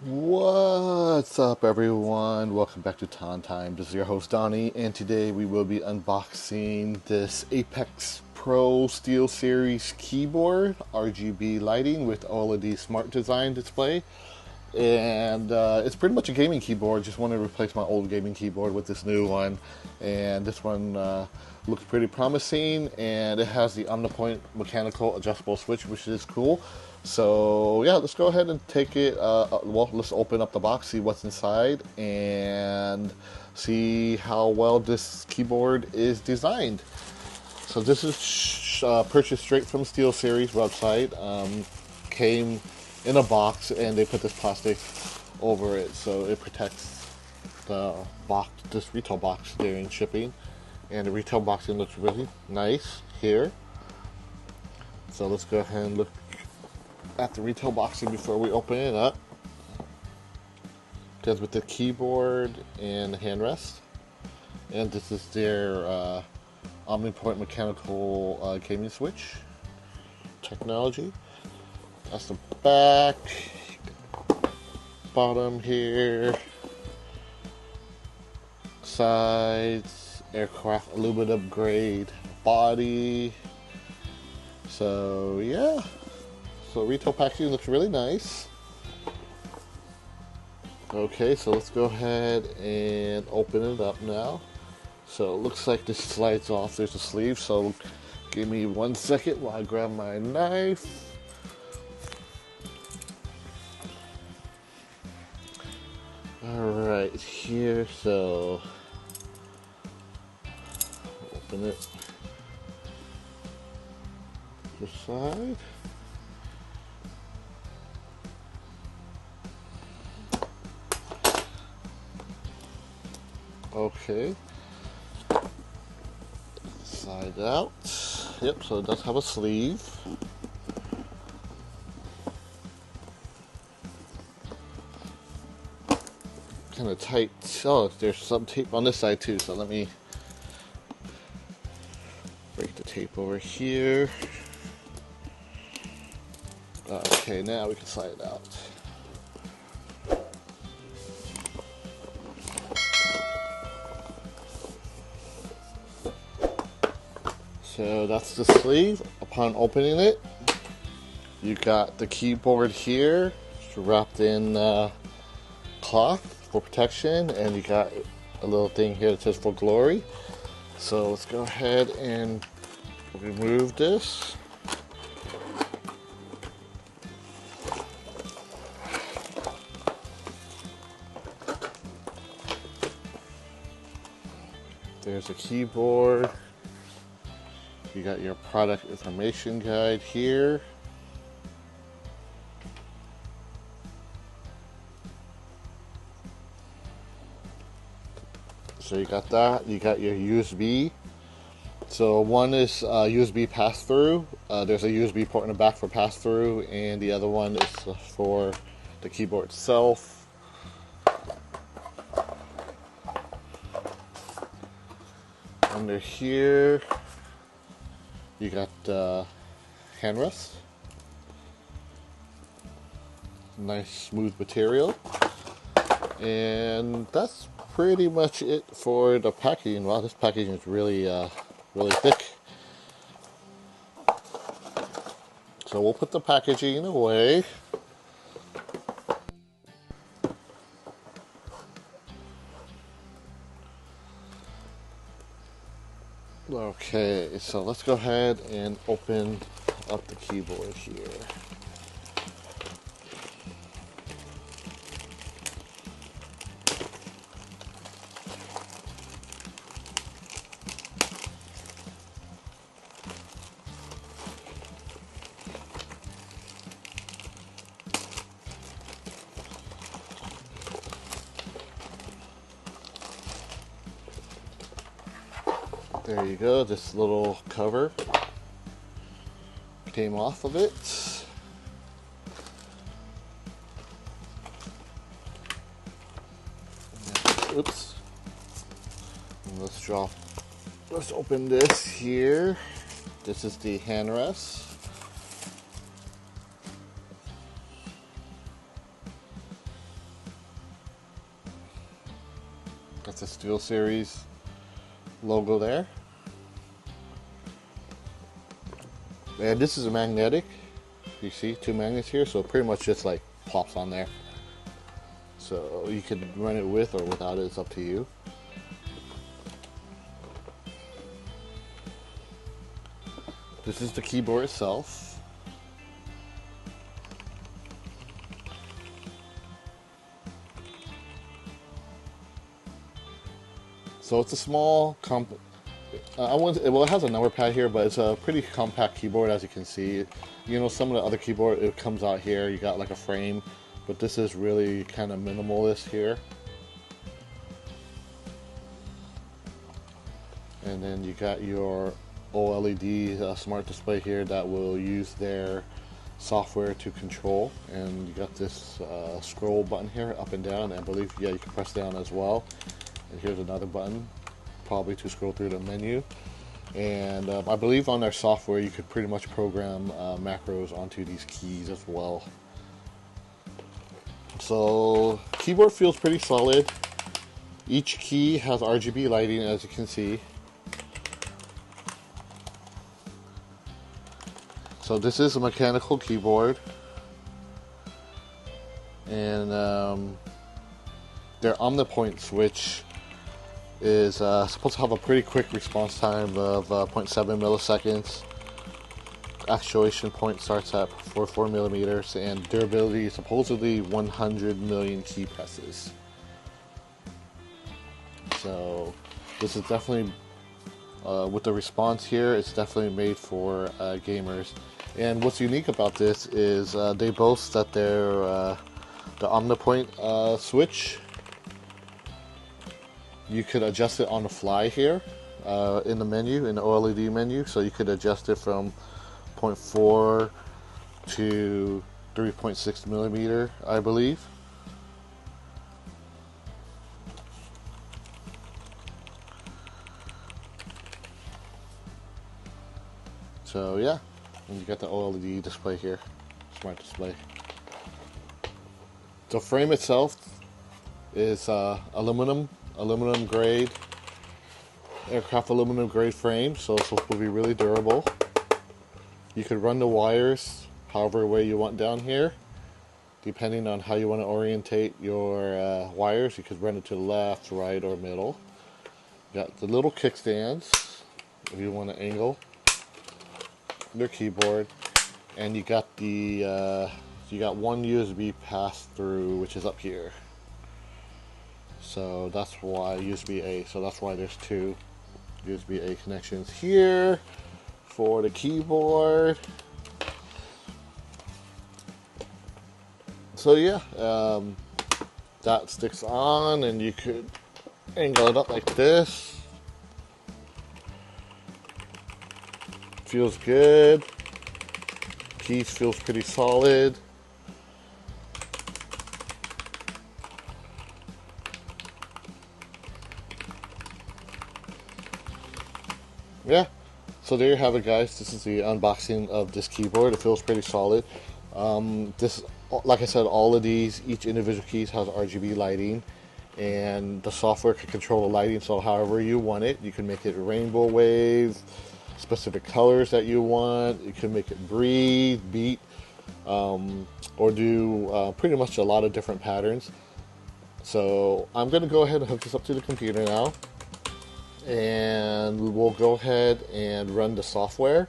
What's up, everyone? Welcome back to Time. This is your host Donnie, and today we will be unboxing this Apex Pro SteelSeries keyboard, RGB lighting with OLED smart design display. And it's pretty much a gaming keyboard. Just want to replace my old gaming keyboard with this new one, and this one looks pretty promising, and it has the OmniPoint mechanical adjustable switch, which is cool. So yeah, let's go ahead and take it. Well, let's open up the box, see what's inside, and see how well this keyboard is designed. So this is purchased straight from SteelSeries website. Came in a box, and they put this plastic over it so it protects the box, this retail box during shipping. And the retail boxing looks really nice here. So let's go ahead and look at the retail boxing before we open it up. Because with the keyboard and the handrest, and this is their OmniPoint mechanical gaming switch technology. That's the back, bottom here, sides, aircraft aluminum grade body. So yeah. So retail packaging looks really nice. Okay, so let's go ahead and open it up now. So it looks like this slides off. There's a sleeve, so give me 1 second while I grab my knife. Alright, here, so open it this side. Okay, side out. Yep, so it does have a sleeve. Kind of tight. Oh, there's some tape on this side too, so let me break the tape over here. Okay, now we can slide it out. So that's the sleeve. Upon opening it, you got the keyboard here, wrapped in cloth for protection, and you got a little thing here that says "For Glory." So let's go ahead and remove this. There's a keyboard. You got your product information guide here. So you got that. You got your USB. So one is USB pass-through. There's a USB port in the back for pass-through, and the other one is for the keyboard itself. Under here, you got handrest. Nice smooth material. And that's pretty much it for the packaging. Wow, this packaging is really thick. So we'll put the packaging away. Okay, so let's go ahead and open up the keyboard here. There you go, this little cover came off of it. Oops. And let's open this here. This is the handrest. That's the SteelSeries logo there. And this is a magnetic. You see two magnets here, so it pretty much just like pops on there. So you can run it with or without it, it's up to you. This is the keyboard itself. So it's a small, it has a number pad here, but it's a pretty compact keyboard, as you can see. You know, some of the other keyboard, it comes out here, you got like a frame, but this is really kind of minimalist here. And then you got your OLED smart display here that will use their software to control, and you got this scroll button here, up and down, and I believe, yeah, you can press down as well. And here's another button, probably to scroll through the menu. And I believe on their software you could pretty much program macros onto these keys as well. So keyboard feels pretty solid. Each key has RGB lighting, as you can see. So this is a mechanical keyboard, and their OmniPoint switch is supposed to have a pretty quick response time of 0.7 milliseconds. Actuation point starts at 4 millimeters, and durability is supposedly 100 million key presses. So this is definitely, with the response here, it's definitely made for gamers. And what's unique about this is they boast that the OmniPoint switch, you could adjust it on the fly here in the menu, in the OLED menu. So you could adjust it from 0.4 to 3.6 millimeter, I believe. So yeah, and you got the OLED display here, smart display. The frame itself is aluminum grade, aircraft aluminum grade frame, so it's supposed to be really durable. You could run the wires however way you want down here, depending on how you want to orientate your wires. You could run it to the left, right, or middle. You got the little kickstands if you want to angle your keyboard, and you got the you got one USB pass through, which is up here. So that's why USB-A. So that's why there's two USB-A connections here for the keyboard. So yeah, that sticks on, and you could angle it up like this. Feels good. Keys feels pretty solid. Yeah, so there you have it, guys. This is the unboxing of this keyboard. It feels pretty solid. This, like I said, all of these, each individual keys has RGB lighting, and the software can control the lighting. So however you want it, you can make it rainbow wave, specific colors that you want. You can make it breathe, beat, or do pretty much a lot of different patterns. So I'm going to go ahead and hook this up to the computer now, and we'll go ahead and run the software,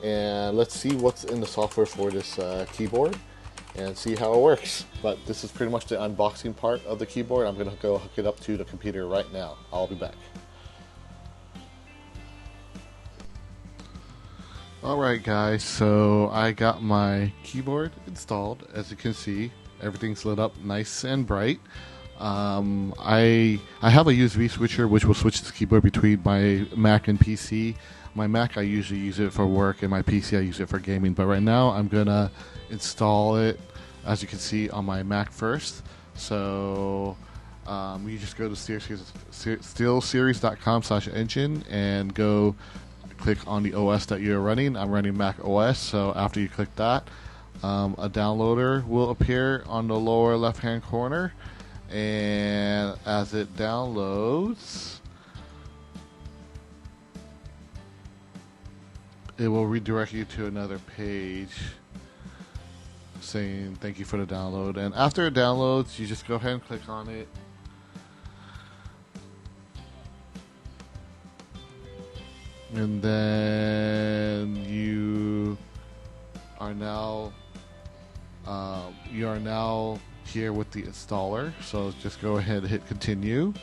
and let's see what's in the software for this keyboard and see how it works. But this is pretty much the unboxing part of the keyboard. I'm going to go hook it up to the computer right now. I'll be back. Alright guys, so I got my keyboard installed. As you can see, everything's lit up nice and bright. I have a USB switcher which will switch this keyboard between my Mac and PC. My Mac, I usually use it for work, and my PC, I use it for gaming. But right now, I'm gonna install it, as you can see, on my Mac first. So you just go to SteelSeries.com/engine and go click on the OS that you're running. I'm running Mac OS, so after you click that, a downloader will appear on the lower left-hand corner. And as it downloads, it will redirect you to another page saying thank you for the download. And after it downloads, you just go ahead and click on it. And then you are now here with the installer. So just go ahead and hit continue.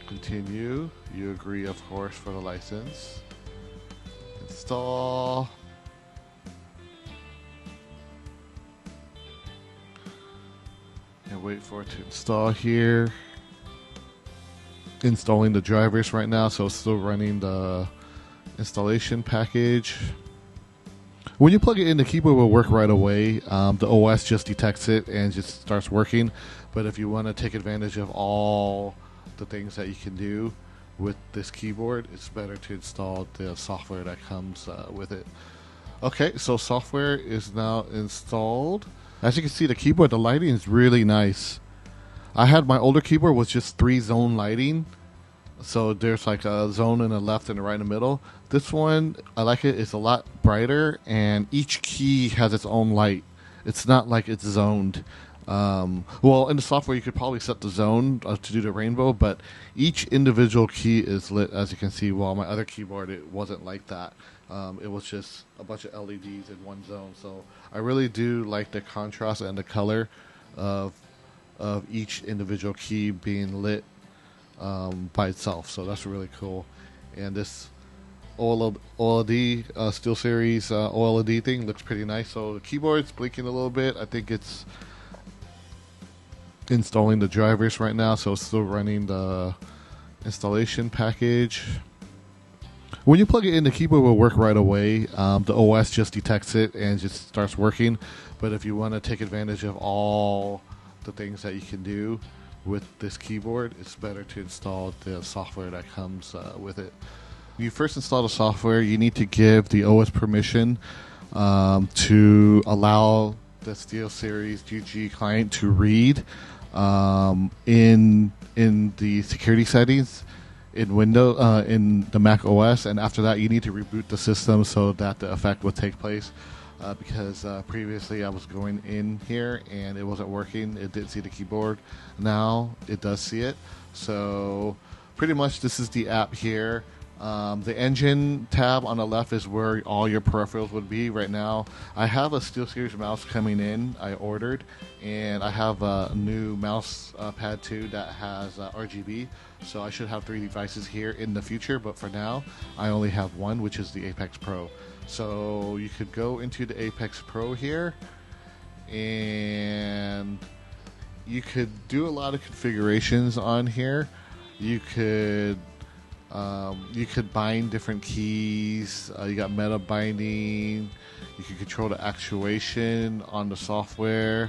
Continue. You agree, of course, for the license. Install. And wait for it to install here. Installing the drivers right now, so it's still running the installation package. When you plug it in, the keyboard will work right away. The OS just detects it and just starts working. But if you want to take advantage of all the things that you can do with this keyboard, it's better to install the software that comes with it. Okay, so software is now installed. As you can see, the keyboard, the lighting is really nice. I had my older keyboard was just 3-zone lighting. So there's like a zone in the left and a right in the middle. This one, I like it. It's a lot brighter, and each key has its own light. It's not like it's zoned. Well, in the software, you could probably set the zone to do the rainbow, but each individual key is lit, as you can see. While my other keyboard, it wasn't like that. It was just a bunch of LEDs in one zone. So I really do like the contrast and the color of each individual key being lit by itself. So that's really cool. And this OLED SteelSeries OLED thing looks pretty nice. So the keyboard's blinking a little bit. I think it's installing the drivers right now, so it's still running the installation package. When you plug it in, the keyboard will work right away. The OS just detects it and just starts working. But if you want to take advantage of all the things that you can do with this keyboard, it's better to install the software that comes with it. When you first install the software, you need to give the OS permission to allow the SteelSeries GG client to read in the security settings in Windows in the Mac OS, and after that you need to reboot the system so that the effect will take place. Because previously I was going in here and it wasn't working. It didn't see the keyboard. Now it does see it. So pretty much this is the app here. The engine tab on the left is where all your peripherals would be. Right now I have a SteelSeries mouse coming in. I ordered, and I have a new mouse pad too that has RGB. So I should have 3 devices here in the future, but for now I only have one, which is the Apex Pro. So you could go into the Apex Pro here, and you could do a lot of configurations on here. You could bind different keys. You got meta binding. You can control the actuation on the software.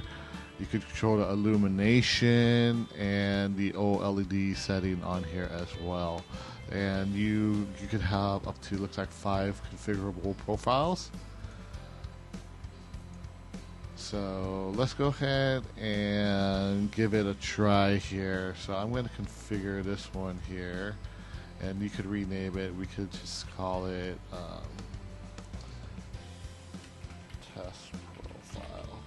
You could control the illumination and the OLED setting on here as well. And you could have up to, looks like 5 configurable profiles. So let's go ahead and give it a try here. So I'm going to configure this one here, and you could rename it. We could just call it test profile.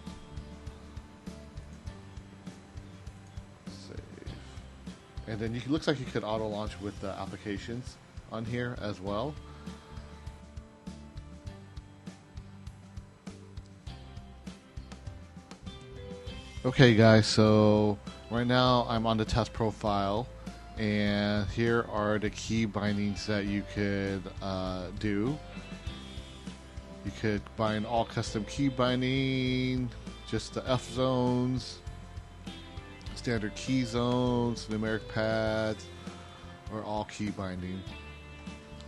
And then it looks like you could auto launch with the applications on here as well. Okay guys, so right now I'm on the test profile, and here are the key bindings that you could do. You could bind all custom key binding, just the F zones, standard key zones, numeric pads, or all key binding.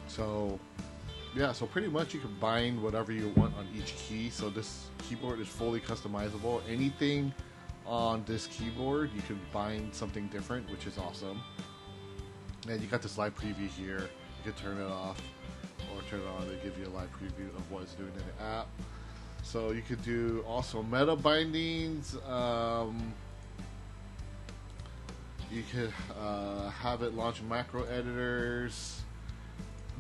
So yeah, so pretty much you can bind whatever you want on each key. So this keyboard is fully customizable. Anything on this keyboard you can bind something different, which is awesome. And you got this live preview here. You can turn it off or turn it on to give you a live preview of what it's doing in the app. So you could do also meta bindings. You could have it launch macro editors.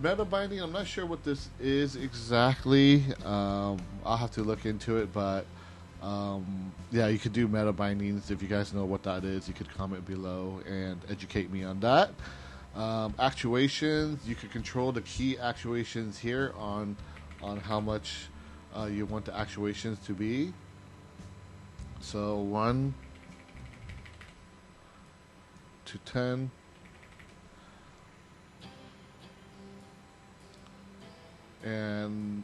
Meta binding, I'm not sure what this is exactly. I'll have to look into it, but yeah, you could do meta bindings. If you guys know what that is, you could comment below and educate me on that. Actuations, you could control the key actuations here on how much you want the actuations to be. So 1 to 10. And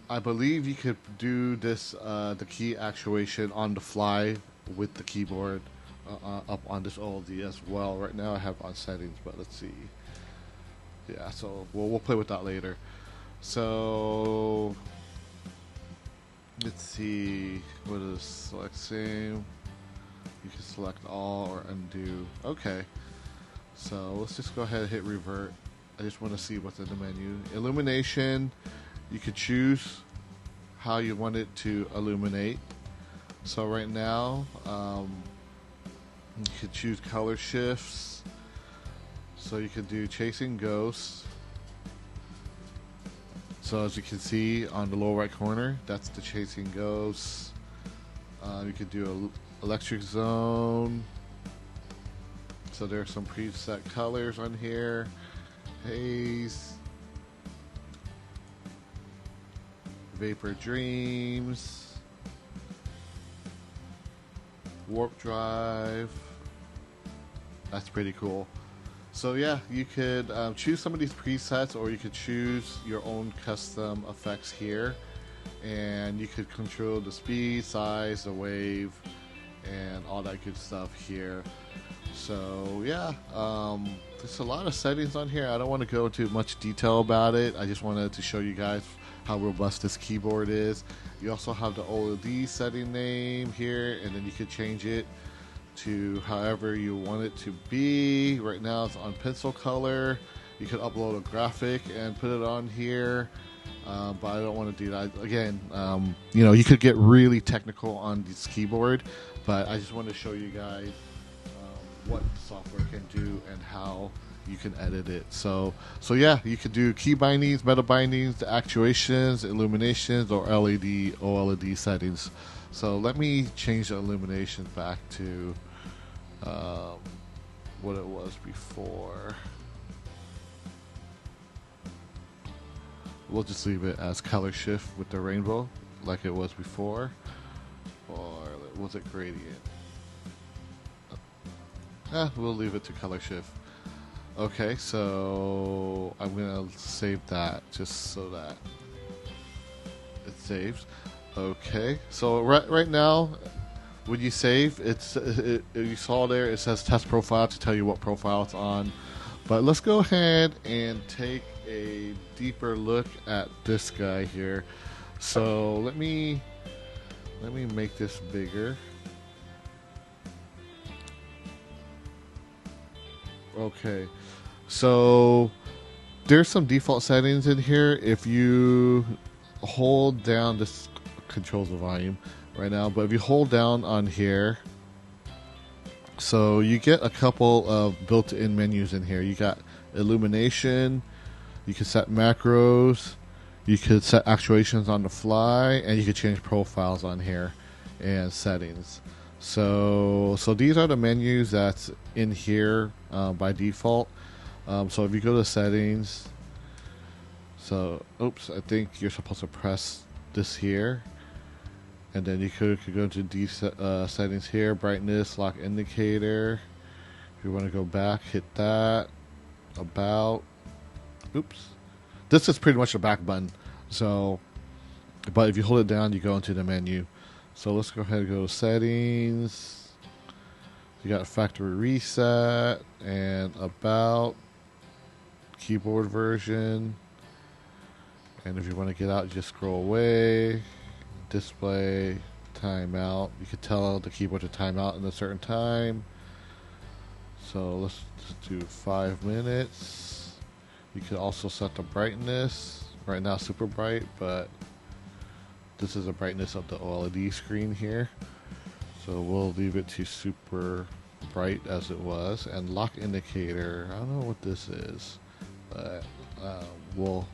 I believe you could do this the key actuation on the fly with the keyboard up on this OLED as well. Right now I have on settings, but let's see. Yeah, so we'll play with that later. So let's see, what is select same? You can select all or undo. Okay, so let's just go ahead and hit revert. I just want to see what's in the menu. Illumination, you could choose how you want it to illuminate. So right now, you could choose color shifts. So you could do chasing ghosts. So as you can see on the lower right corner, that's the chasing ghosts. You could do a electric zone. So there are some preset colors on here. Haze, Vapor Dreams, Warp Drive. That's pretty cool. So yeah, you could choose some of these presets, or you could choose your own custom effects here, and you could control the speed, size, the wave, and all that good stuff here. So yeah, there's a lot of settings on here. I don't want to go into much detail about it. I just wanted to show you guys how robust this keyboard is. You also have the OLED setting name here, and then you could change it to however you want it to be. Right now it's on pencil color. You could upload a graphic and put it on here, but I don't want to do that. Again, you know, you could get really technical on this keyboard, but I just wanted to show you guys what software can do and how you can edit it. So yeah, you could do key bindings, meta bindings, the actuations, illuminations, or LED, OLED settings. So let me change the illumination back to what it was before. We'll just leave it as color shift with the rainbow like it was before. Or was it gradient? We'll leave it to color shift. Okay, so I'm gonna save that just so that it saves. Okay, so right now, when you save, you saw there it says test profile to tell you what profile it's on. But let's go ahead and take a deeper look at this guy here. So let me make this bigger. Okay, so there's some default settings in here. If you hold down, this controls the volume right now, but if you hold down on here, so you get a couple of built-in menus in here. You got illumination, you can set macros, you could set actuations on the fly, and you could change profiles on here and settings. So these are the menus that's in here by default. So if you go to settings, so oops, I think you're supposed to press this here, and then you could go to these settings here, brightness, lock indicator. If you want to go back, hit that. About, oops, this is pretty much the back button. So, but if you hold it down, you go into the menu. So let's go ahead and go to settings. You got factory reset and about, keyboard version. And if you want to get out, just scroll away. Display, timeout. You could tell the keyboard to time out in a certain time. So let's just do 5 minutes. You could also set the brightness. Right now super bright, but this is the brightness of the OLED screen here. So we'll leave it to super bright as it was. And lock indicator, I don't know what this is, but we'll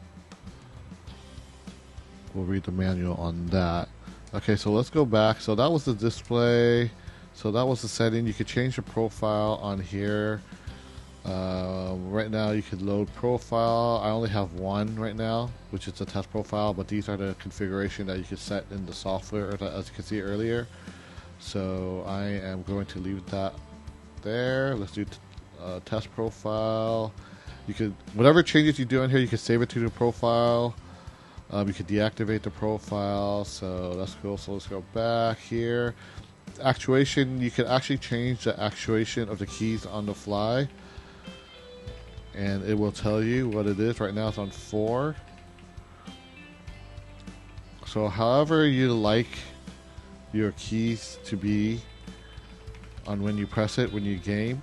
read the manual on that. Okay, so let's go back. So that was the display. So that was the setting. You could change the profile on here. Right now you could load profile. I only have one right now, which is a test profile, but these are the configuration that you could set in the software, as you can see earlier. So I am going to leave that there. Let's do test profile. You could, whatever changes you do in here, you can save it to the profile. You could deactivate the profile. So that's cool. So let's go back here. Actuation, you can actually change the actuation of the keys on the fly, and it will tell you what it is. Right now it's on 4. So however you like your keys to be on when you press it, when you game,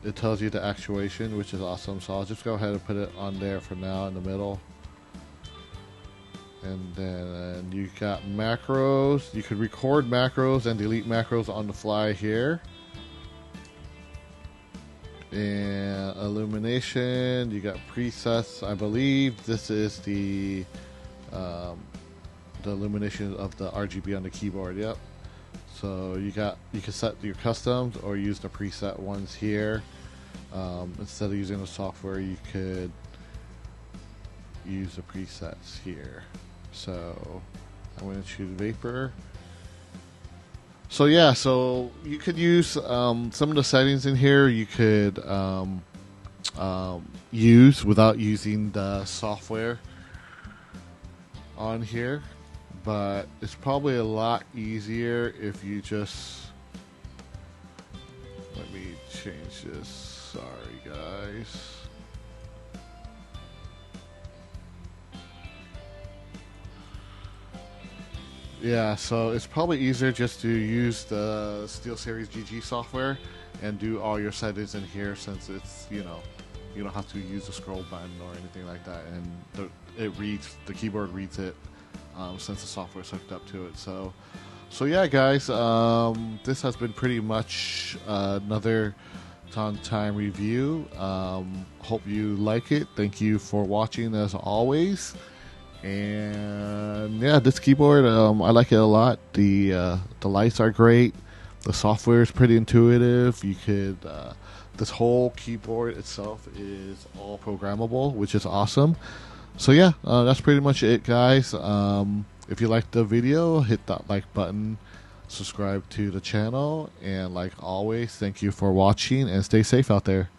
it tells you the actuation, which is awesome. So I'll just go ahead and put it on there for now in the middle. And then you got macros. You could record macros and delete macros on the fly here. And illumination, you got presets. I believe this is the illumination of the RGB on the keyboard. Yep. So you can set your customs or use the preset ones here. Instead of using the software, you could use the presets here. So I'm going to choose vapor. So yeah, so you could use some of the settings in here. You could use without using the software on here, but it's probably a lot easier if you just, let me change this. Sorry guys. Yeah, so it's probably easier just to use the SteelSeries GG software and do all your settings in here, since it's, you know, you don't have to use the scroll button or anything like that, and the keyboard reads it since the software is hooked up to it. So yeah, guys, this has been pretty much another Time review. Hope you like it. Thank you for watching as always. And yeah, this keyboard, I like it a lot. The lights are great. The software is pretty intuitive. You could this whole keyboard itself is all programmable, which is awesome. So yeah, that's pretty much it, guys. If you liked the video, hit that like button, subscribe to the channel, and like always, thank you for watching and stay safe out there.